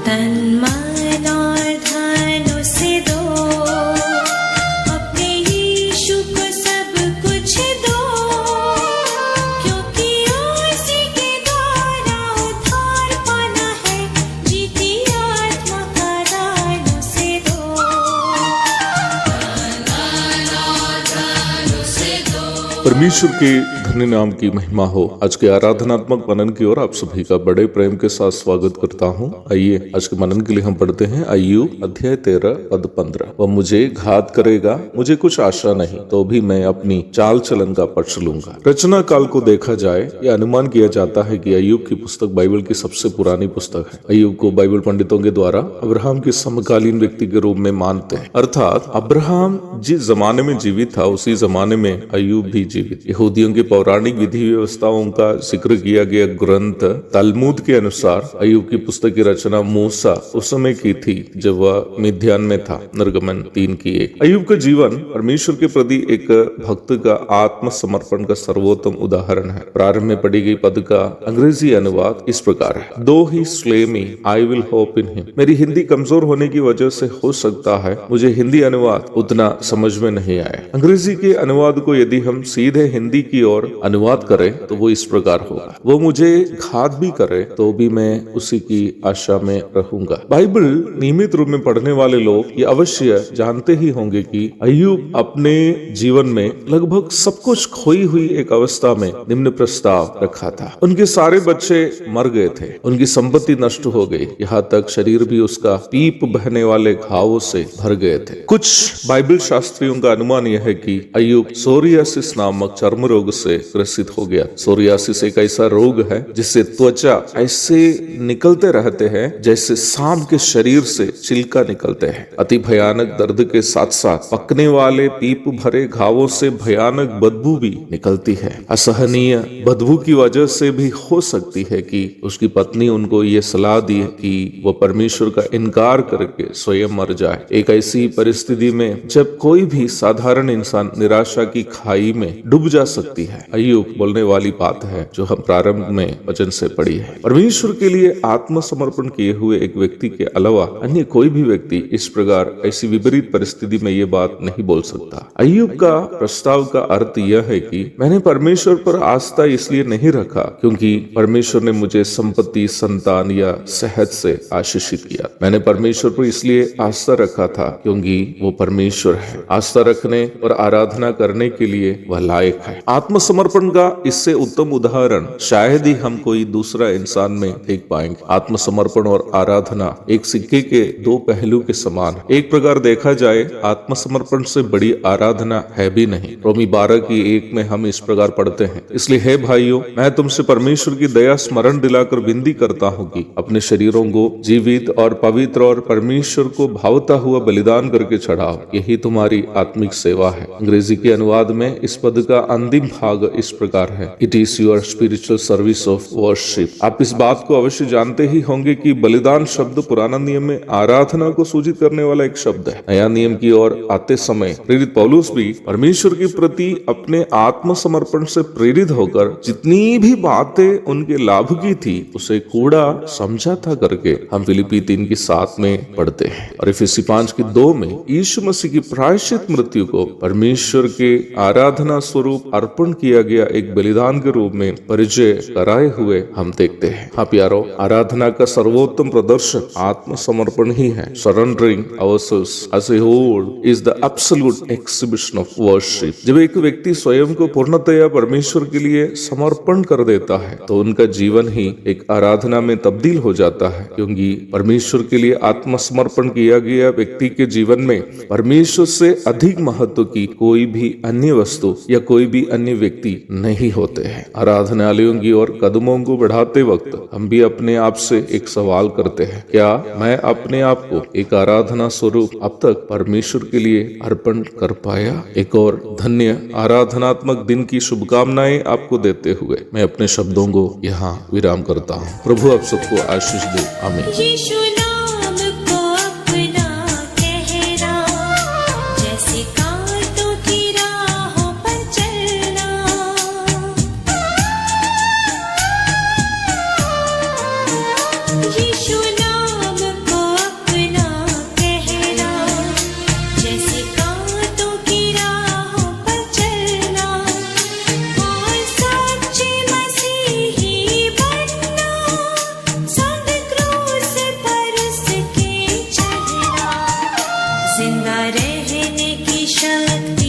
तन मन और धन उसे दो, अपने यीशु को सब कुछ दो, क्योंकि उसी के द्वारा उद्धार पाना है, जीती आत्मा का दान उसे दो, धन उसे दो। परमेश्वर के धन्य नाम की महिमा हो। आज के आराधनात्मक मनन की ओर आप सभी का बड़े प्रेम के साथ स्वागत करता हूँ। आइए आज के मनन के लिए हम पढ़ते हैं अय्यूब अध्याय 13 पद 15। वह मुझे घात करेगा, मुझे कुछ आशा नहीं, तो भी मैं अपनी चाल चलन का पक्ष लूंगा। रचना काल को देखा जाए, यह अनुमान किया जाता है कि अय्यूब की पुस्तक बाइबल की सबसे पुरानी पुस्तक है। अय्यूब को बाइबल पंडितों के द्वारा अब्राहम के समकालीन व्यक्ति के रूप में मानते हैं, अर्थात अब्राहम जिस जमाने में जीवित था उसी जमाने में अय्यूब भी जीवित। यहूदियों के पौराणिक विधि व्यवस्थाओं का जिक्र किया गया ग्रंथ तलमूद के अनुसार अय्यूब की पुस्तक की रचना मूसा उस समय की थी जब वह मिद्यान में था। निर्गमन 3:1। अय्यूब का जीवन परमेश्वर के प्रति एक भक्त का आत्मसमर्पण का सर्वोत्तम उदाहरण है। प्रारंभ में पढ़ी गई पद का अंग्रेजी अनुवाद इस प्रकार है, though he slay me I will hope in him. मेरी हिंदी कमजोर होने की वजह से हो सकता है मुझे हिंदी अनुवाद उतना समझ में नहीं आया। अंग्रेजी के अनुवाद को यदि हम सीधे हिंदी की ओर अनुवाद करें तो वो इस प्रकार होगा, वो मुझे घात भी करे तो भी मैं उसी की आशा में रहूंगा। बाइबल नियमित रूप में पढ़ने वाले लोग ये अवश्य जानते ही होंगे कि अय्यूब अपने जीवन में लगभग सब कुछ खोई हुई एक अवस्था में निम्न प्रस्ताव रखा था। उनके सारे बच्चे मर गए थे, उनकी संपत्ति नष्ट हो गई, यहाँ तक शरीर भी उसका पीप बहने वाले घावों से भर गए थे। कुछ बाइबल शास्त्रियों का अनुमान यह है कि अय्यूब सोरियासिस नामक चर्म रोग से ग्रसित हो गया। सोरियासिस एक ऐसा रोग है जिससे त्वचा ऐसे निकलते रहते हैं जैसे सांप के शरीर से छिलका निकलते हैं। अति भयानक दर्द के साथ साथ पकने वाले पीप भरे घावों से भयानक बदबू भी निकलती है। असहनीय बदबू की वजह से भी हो सकती है कि उसकी पत्नी उनको ये सलाह दी कि वो परमेश्वर का इनकार करके स्वयं मर जाए। एक ऐसी परिस्थिति में जब कोई भी साधारण इंसान निराशा की खाई में डूब जा सकती है, अय्यूब बोलने वाली बात है जो हम प्रारंभ में वचन से पढ़ी है। परमेश्वर के लिए आत्मसमर्पण किए हुए एक व्यक्ति के अलावा अन्य कोई भी व्यक्ति इस प्रकार ऐसी विपरीत परिस्थिति में ये बात नहीं बोल सकता। अय्यूब का प्रस्ताव का अर्थ यह है कि मैंने परमेश्वर पर आस्था इसलिए नहीं रखा क्योंकि परमेश्वर ने मुझे संपत्ति, संतान या सेहत से आशीषित किया। मैंने परमेश्वर पर इसलिए आस्था रखा था क्योंकि वो परमेश्वर है। आस्था रखने और आराधना करने के लिए वह लायक है। आत्मसमर्पण का इससे उत्तम उदाहरण शायद ही हम कोई दूसरा इंसान में देख पाएंगे। आत्मसमर्पण और आराधना एक सिक्के के दो पहलू के समान। एक प्रकार देखा जाए आत्मसमर्पण से बड़ी आराधना है भी नहीं। रोमी 12:1 में हम इस प्रकार पढ़ते हैं, इसलिए हे भाइयों, मैं तुमसे परमेश्वर की दया स्मरण दिलाकर विनती करता हूँ कि अपने शरीरों को जीवित और पवित्र और परमेश्वर को भावता हुआ बलिदान करके चढ़ाओ, यही तुम्हारी आत्मिक सेवा है। अंग्रेजी के अनुवाद में इस पद का अंतिम भाग इस प्रकार है, it is your spiritual service of worship. आप इस बात को अवश्य जानते ही होंगे कि बलिदान शब्द पुराना नियम में आराधना को सूचित करने वाला एक शब्द है। नया नियम की ओर आते समय प्रेरित पौलुस भी परमेश्वर के प्रति अपने आत्मसमर्पण से प्रेरित होकर जितनी भी बातें उनके लाभ की थी उसे कूड़ा समझा था करके हम फिलिपी 3:7 में पढ़ते हैं। और इफिसी 5:2 में यीशु मसीह की प्रायश्चित मृत्यु को परमेश्वर के आराधना स्वरूप अर्पण किया गया एक बलिदान के रूप में परिचय कराए हुए हम देखते हैं। हाँ प्यारो, आराधना का सर्वोत्तम प्रदर्शन आत्मसमर्पण ही है। Surrendering ourselves as a whole is the absolute exhibition of worship. जब एक व्यक्ति स्वयं को पूर्णतया परमेश्वर के लिए समर्पण कर देता है तो उनका जीवन ही एक आराधना में तब्दील हो जाता है, क्योंकि परमेश्वर के लिए आत्मसमर्पण किया गया व्यक्ति के जीवन में परमेश्वर से अधिक महत्व की कोई भी अन्य वस्तु या कोई भी अन्य व्यक्ति नहीं होते हैं। आराधनालयों की ओर कदमों को बढ़ाते वक्त हम भी अपने आप से एक सवाल करते हैं, क्या मैं अपने आप को एक आराधना स्वरूप अब तक परमेश्वर के लिए अर्पण कर पाया? एक और धन्य आराधनात्मक दिन की शुभकामनाएं आपको देते हुए मैं अपने शब्दों को यहाँ विराम करता हूँ। प्रभु आप सबको आशीष दे। आमीन। यीशु नाम शक्ति